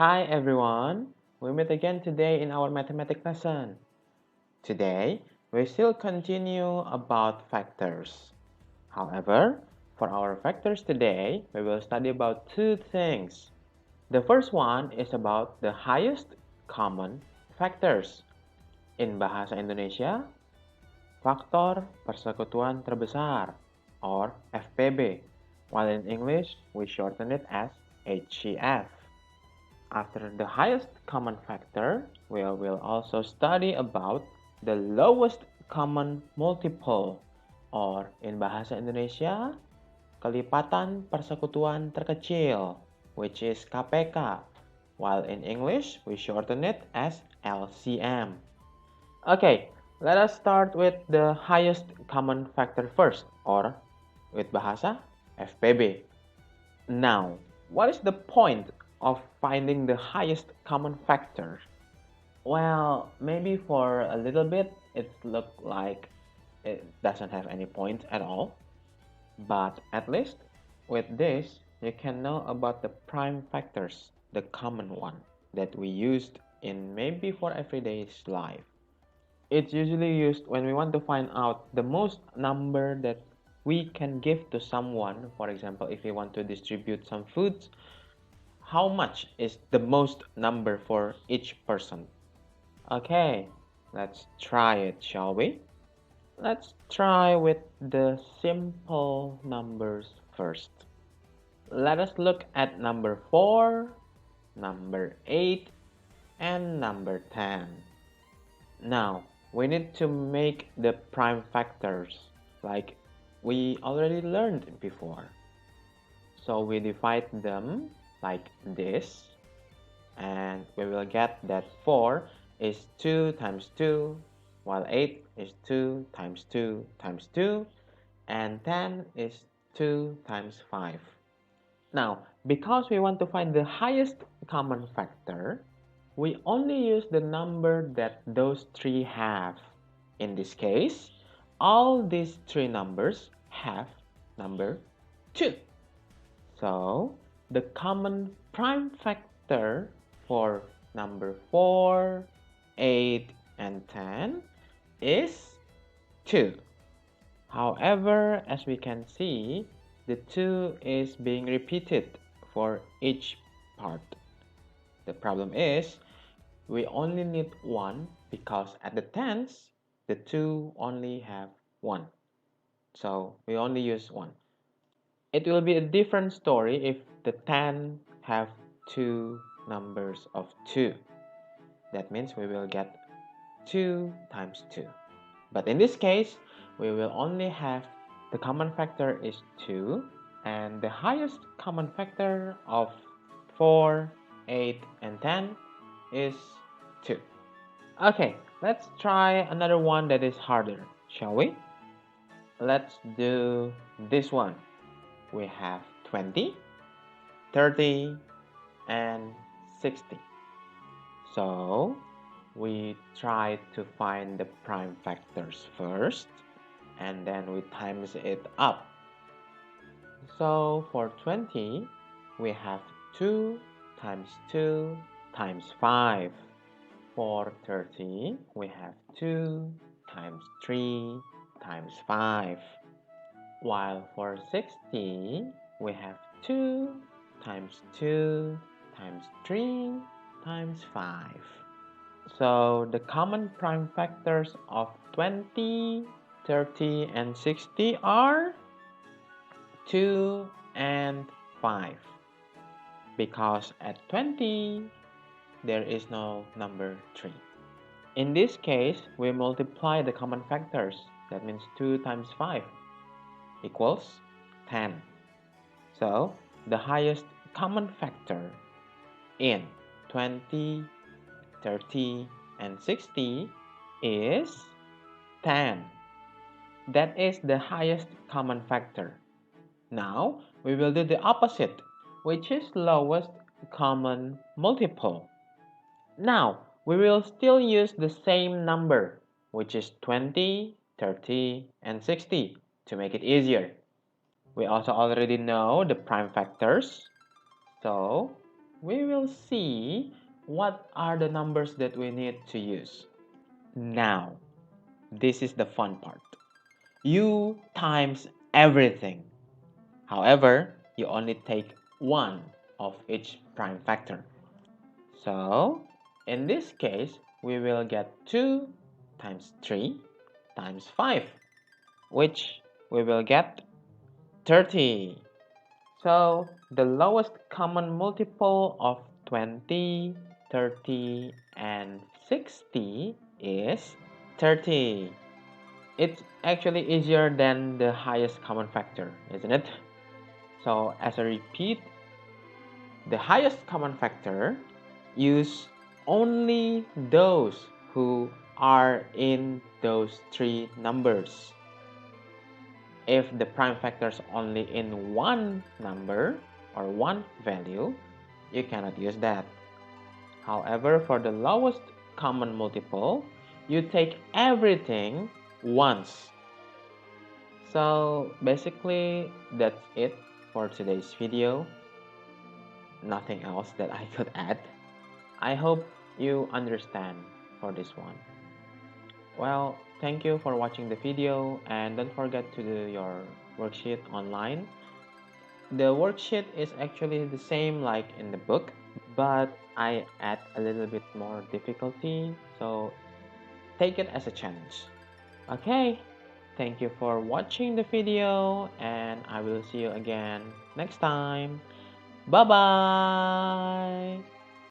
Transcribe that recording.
Hi everyone, we meet again today in our mathematics lesson. Today, we still continue about factors. However, for our factors today, we will study about two things. The first one is about the highest common factors. In Bahasa Indonesia, faktor persekutuan terbesar or FPB, while in English we shorten it as HCF. After the highest common factor, we will also study about the lowest common multiple, or in Bahasa Indonesia, kelipatan persekutuan terkecil, which is KPK, while in English we shorten it as LCM. Okay, let us start with the highest common factor first, or with Bahasa FPB. Now, what is the point of finding the highest common factor? Well, maybe for a little bit it looked like it doesn't have any point at all. But at least with this, you can know about the prime factors, the common one that we used in maybe for everyday's life. It's usually used when we want to find out the most number that we can give to someone. For example, if we want to distribute some foods, how much is the most number for each person? Okay, let's try it, shall we? Let's try with the simple numbers first. Let us look at number 4, number 8, and number 10. Now, we need to make the prime factors like we already learned before. So we divide them like this, and we will get that 4 is 2 times 2, while 8 is 2 times 2 times 2, and 10 is 2 times 5. Now, because we want to find the highest common factor, we only use the number that those three have. In this case, all these three numbers have number 2. So, the common prime factor for number 4, 8, and 10 is 2. However, as we can see, the 2 is being repeated for each part. The problem is, we only need 1 because at the tens, the 2 only have 1. So we only use 1. It will be a different story if the 10 have two numbers of 2. That means we will get 2 times 2. But in this case, we will only have the common factor is 2, and the highest common factor of 4, 8, and 10 is 2. Okay, let's try another one that is harder, shall we? Let's do this one. We have 20, 30, and 60. So, we try to find the prime factors first, and then we times it up. So, for 20, we have 2 times 2 times 5. For 30, we have 2 times 3 times 5. While for 60, we have 2 times 2 times 3 times 5. So the common prime factors of 20, 30, and 60 are 2 and 5. Because at 20, there is no number 3. In this case, we multiply the common factors. That means 2 times 5 equals 10. So, the highest common factor in 20, 30, and 60 is 10. That is the highest common factor. Now, we will do the opposite, which is lowest common multiple. Now, we will still use the same number, which is 20, 30, and 60 to make it easier. We also already know the prime factors. So, we will see what are the numbers that we need to use. Now, this is the fun part. You times everything. However, you only take one of each prime factor. So, in this case, we will get 2 times 3 times 5, which we will get 30. So, the lowest common multiple of 20, 30, and 60 is 30. It's actually easier than the highest common factor, isn't it? So, as a repeat, the highest common factor use only those who are in those three numbers. If the prime factor is only in one number or one value, you cannot use that. However, for the lowest common multiple, you take everything once. So basically, that's it for today's video. Nothing else that I could add. I hope you understand for this one. Well, thank you for watching the video, and don't forget to do your worksheet online. The worksheet is actually the same like in the book, but I add a little bit more difficulty, so take it as a challenge. Okay, thank you for watching the video, and I will see you again next time. Bye bye.